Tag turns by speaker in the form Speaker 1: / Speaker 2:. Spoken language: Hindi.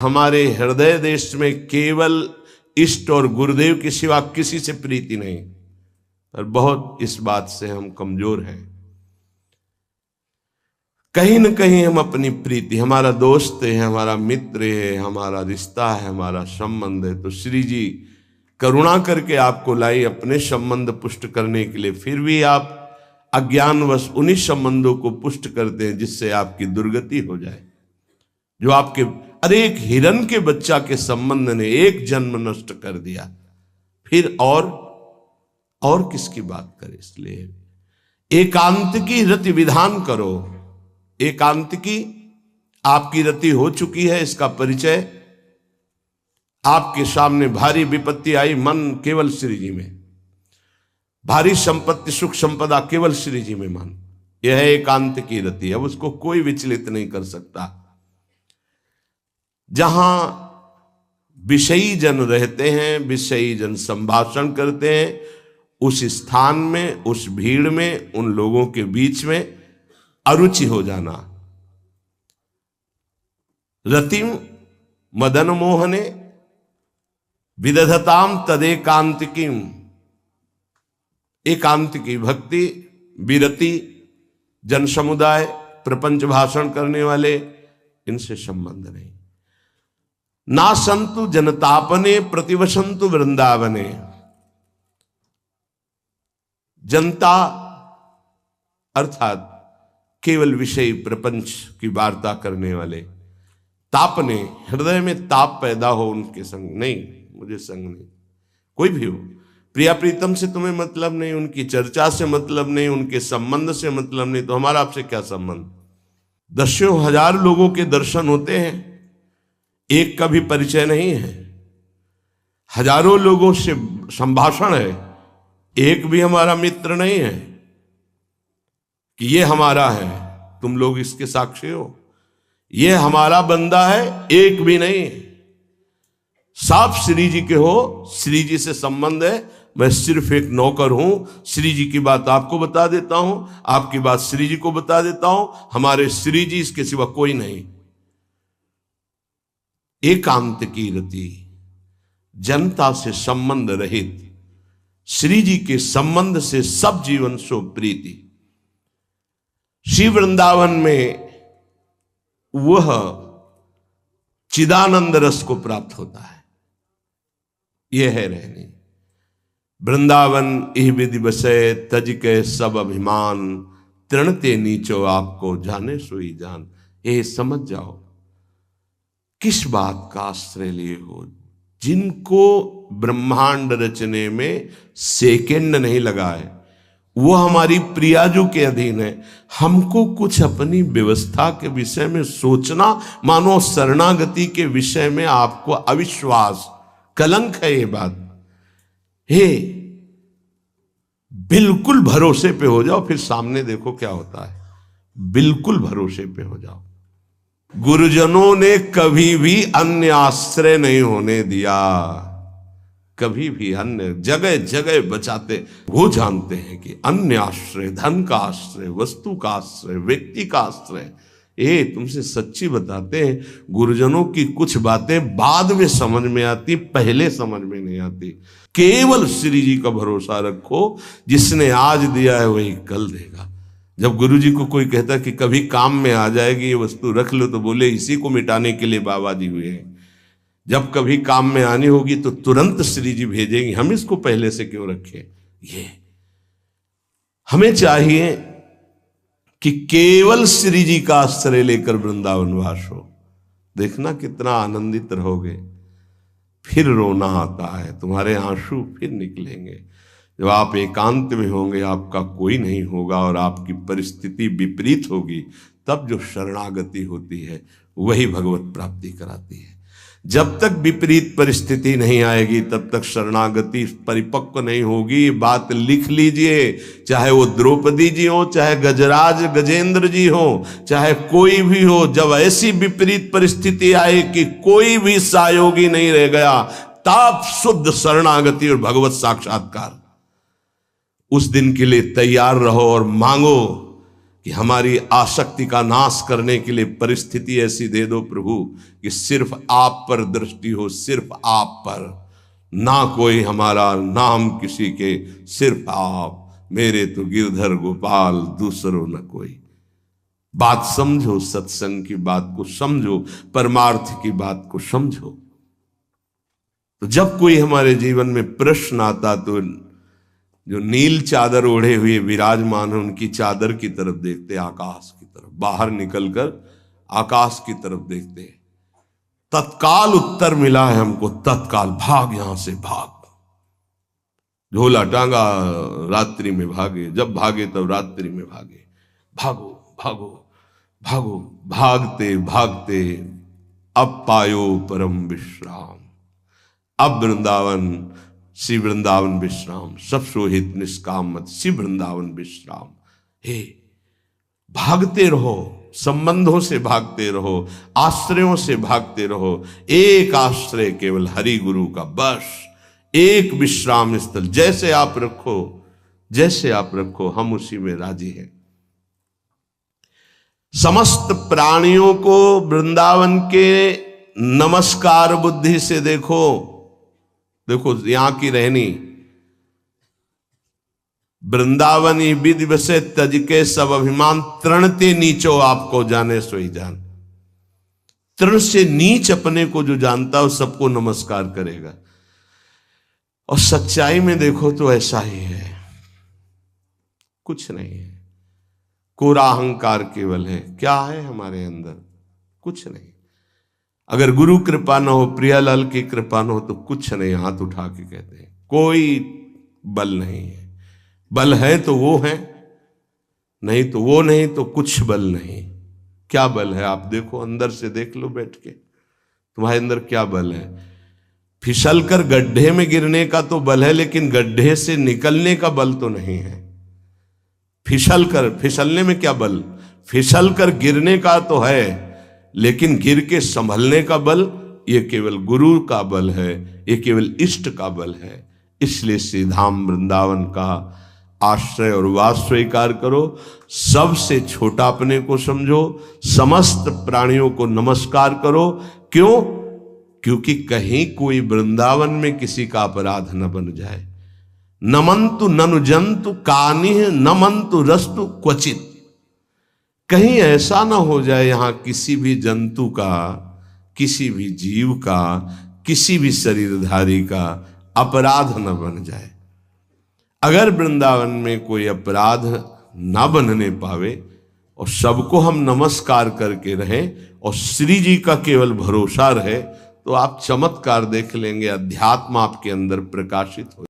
Speaker 1: हमारे हृदय देश में केवल इष्ट और गुरुदेव के सिवा किसी से प्रीति नहीं, पर बहुत इस बात से हम कमजोर हैं। कहीं न कहीं हम अपनी प्रीति, हमारा दोस्त है, हमारा मित्र है, हमारा रिश्ता है, हमारा संबंध है, तो श्री जी करुणा करके आपको लाई अपने संबंध पुष्ट करने के लिए। फिर भी आप अज्ञानवश उन्हीं संबंधों को पुष्ट करते हैं जिससे आपकी दुर्गति हो जाए। जो आपके अरे एक हिरण के बच्चा के संबंध ने एक जन्म नष्ट कर दिया, फिर और किसकी बात करें। इसलिए एकांत की रति विधान करो। एकांत की आपकी रति हो चुकी है, इसका परिचय आपके सामने भारी विपत्ति आई, मन केवल श्री जी में, भारी संपत्ति सुख संपदा केवल श्री जी में मन, यह है एकांत की रति। अब उसको कोई विचलित नहीं कर सकता। जहां विषयी जन रहते हैं, विषयी जन संभाषण करते हैं, उस स्थान में, उस भीड़ में, उन लोगों के बीच में अरुचि हो जाना। रतिम मदन मोहने विदधताम तदेकांतिकीम। एकांत की भक्ति, विरति, जन समुदाय, प्रपंच भाषण करने वाले, इनसे संबंध नहीं। ना संतु जनतापने प्रतिवसंतु वृंदावने। जनता अर्थात केवल विषय प्रपंच की वार्ता करने वाले, तापने, हृदय में ताप पैदा हो उनके संग नहीं, मुझे संग नहीं, कोई भी हो, प्रिया प्रीतम से तुम्हें मतलब नहीं, उनकी चर्चा से मतलब नहीं, उनके संबंध से मतलब नहीं, तो हमारा आपसे क्या संबंध। दसियों हजार लोगों के दर्शन होते हैं, एक का भी परिचय नहीं है। हजारों लोगों से संभाषण है, एक भी हमारा मित्र नहीं है कि ये हमारा है, तुम लोग इसके साक्षी हो, ये हमारा बंदा है, एक भी नहीं। साफ श्री जी के हो, श्री जी से संबंध है, मैं सिर्फ एक नौकर हूं, श्री जी की बात आपको बता देता हूं, आपकी बात श्री जी को बता देता हूं, हमारे श्री जी इसके सिवा कोई नहीं। एकांत की रति, जनता से संबंध रहित, श्री जी के संबंध से सब जीवन सो प्रीति। श्री वृंदावन में वह चिदानंद रस को प्राप्त होता है। यह है रहनी। वृंदावन इह विधि बसे तज के सब अभिमान, तृणते नीचो आपको जाने सोई जान। ये समझ जाओ किस बात का आश्रय लिए हो। जिनको ब्रह्मांड रचने में सेकेंड नहीं लगा है, वो हमारी प्रियाजू के अधीन है। हमको कुछ अपनी व्यवस्था के विषय में सोचना, मानो शरणागति के विषय में आपको अविश्वास, कलंक है ये बात। हे, बिल्कुल भरोसे पे हो जाओ, फिर सामने देखो क्या होता है। बिल्कुल भरोसे पे हो जाओ। गुरुजनों ने कभी भी अन्य आश्रय नहीं होने दिया, कभी भी अन्य जगह जगह बचाते। वो जानते हैं कि अन्य आश्रय, धन का आश्रय, वस्तु का आश्रय, व्यक्ति का आश्रय, ये तुमसे सच्ची बताते हैं, गुरुजनों की कुछ बातें बाद में समझ में आती, पहले समझ में नहीं आती। केवल श्री जी का भरोसा रखो, जिसने आज दिया है वही कल देगा। जब गुरु जी को कोई कहता कि कभी काम में आ जाएगी ये वस्तु, रख लो, तो बोले इसी को मिटाने के लिए बाबा जी हुए हैं। जब कभी काम में आनी होगी तो तुरंत श्री जी भेजेंगे, हम इसको पहले से क्यों रखें। ये हमें चाहिए कि केवल श्री जी का आश्रय लेकर वृंदावन वास हो। देखना कितना आनंदित रहोगे। फिर रोना आता है, तुम्हारे आंसू फिर निकलेंगे। जब आप एकांत में होंगे, आपका कोई नहीं होगा और आपकी परिस्थिति विपरीत होगी, तब जो शरणागति होती है वही भगवत प्राप्ति कराती है। जब तक विपरीत परिस्थिति नहीं आएगी तब तक शरणागति परिपक्व नहीं होगी। ये बात लिख लीजिए, चाहे वो द्रौपदी जी हो, चाहे गजराज गजेंद्र जी हो, चाहे कोई भी हो, जब ऐसी विपरीत परिस्थिति आए कि कोई भी सहयोगी नहीं रह गया, तब शुद्ध शरणागति और भगवत साक्षात्कार। उस दिन के लिए तैयार रहो और मांगो कि हमारी आसक्ति का नाश करने के लिए परिस्थिति ऐसी दे दो प्रभु कि सिर्फ आप पर दृष्टि हो, सिर्फ आप पर, ना कोई हमारा, ना हम किसी के, सिर्फ आप। मेरे तो गिरधर गोपाल, दूसरों न कोई। बात समझो, सत्संग की बात को समझो, परमार्थ की बात को समझो। तो जब कोई हमारे जीवन में प्रश्न आता तो जो नील चादर ओढ़े हुए विराजमान है उनकी चादर की तरफ देखते, आकाश की तरफ, बाहर निकलकर आकाश की तरफ देखते। तत्काल उत्तर मिला है हमको, तत्काल, भाग यहां से भाग। झोला टांगा, रात्रि में भागे, जब भागे तब रात्रि में भागे। भागो भागो भागो, भागते भागते अब पायो परम विश्राम। अब वृंदावन, श्री वृंदावन विश्राम, सब सोहित निष्काम मत, श्री वृंदावन विश्राम। हे, भागते रहो, संबंधों से भागते रहो, आश्रयों से भागते रहो। एक आश्रय केवल हरि गुरु का, बस एक विश्राम स्थल। जैसे आप रखो, जैसे आप रखो, हम उसी में राजी हैं। समस्त प्राणियों को वृंदावन के नमस्कार बुद्धि से देखो। देखो यहां की रहनी, वृंदावनी विधि बसे तज के सब अभिमान, तृणते नीचो आपको जाने सोई जान। तृण से नीच अपने को जो जानता है सबको नमस्कार करेगा। और सच्चाई में देखो तो ऐसा ही है, कुछ नहीं है, कोरा अहंकार केवल है। क्या है हमारे अंदर? कुछ नहीं। अगर गुरु कृपा न हो, प्रियालाल की कृपा न हो तो कुछ नहीं। हाथ उठा के कहते हैं कोई बल नहीं है। बल है तो वो है, नहीं तो वो नहीं, तो कुछ बल नहीं। क्या बल है? आप देखो, अंदर से देख लो बैठ के, तुम्हारे अंदर क्या बल है। फिसल कर गड्ढे में गिरने का तो बल है, लेकिन गड्ढे से निकलने का बल तो नहीं है। फिसल कर, फिसलने में क्या बल? फिसल कर गिरने का तो है, लेकिन गिर के संभलने का बल ये केवल गुरु का बल है, ये केवल इष्ट का बल है। इसलिए श्री धाम वृंदावन का आश्रय और वास स्वीकार करो। सबसे छोटा अपने को समझो, समस्त प्राणियों को नमस्कार करो। क्यों? क्योंकि कहीं कोई वृंदावन में किसी का अपराध न बन जाए। नमंतु ननु जंतु कानिह नमंतु रस्तु क्वचित। कहीं ऐसा ना हो जाए यहां किसी भी जंतु का, किसी भी जीव का, किसी भी शरीरधारी का अपराध न बन जाए। अगर वृंदावन में कोई अपराध ना बनने पावे और सबको हम नमस्कार करके रहें और श्री जी का केवल भरोसा रहे, तो आप चमत्कार देख लेंगे, अध्यात्म आपके अंदर प्रकाशित हो।